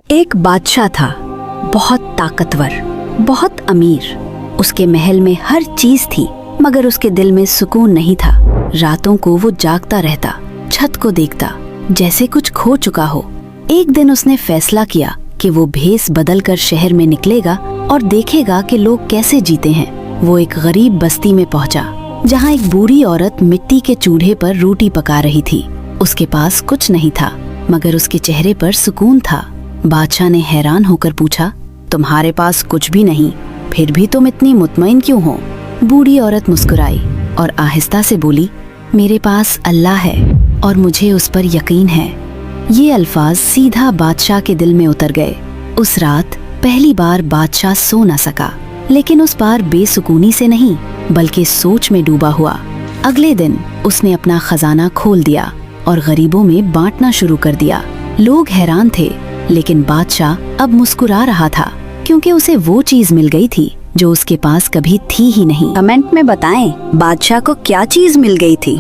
एक बादशाह था, बहुत ताकतवर, बहुत अमीर। उसके महल में हर चीज थी, मगर उसके दिल में सुकून नहीं था। रातों को वो जागता रहता, छत को देखता, जैसे कुछ खो चुका हो। एक दिन उसने फैसला किया कि वो भेस बदलकर शहर में निकलेगा और देखेगा कि लोग कैसे जीते हैं। वो एक गरीब बस्ती में पहुंचा, जहां एक बूढ़ी औरत मिट्टी के चूल्हे पर रोटी पका रही थी। उसके पास कुछ नहीं था, मगर उसके चेहरे पर सुकून था। बादशाह ने हैरान होकर पूछा, तुम्हारे पास कुछ भी नहीं, फिर भी तुम इतनी मुतमईन क्यों हो? बूढ़ी औरत मुस्कुराई और आहिस्ता से बोली, मेरे पास अल्लाह है और मुझे उस पर यकीन है। ये अल्फाज सीधा बादशाह के दिल में उतर गए। उस रात पहली बार बादशाह सो न सका, लेकिन उस बार बेसुकूनी से नहीं, बल्कि सोच में डूबा हुआ। अगले दिन उसने अपना खजाना खोल दिया और गरीबों में बांटना शुरू कर दिया। लोग हैरान थे, लेकिन बादशाह अब मुस्कुरा रहा था, क्योंकि उसे वो चीज मिल गई थी जो उसके पास कभी थी ही नहीं। कमेंट में बताएं, बादशाह को क्या चीज मिल गई थी।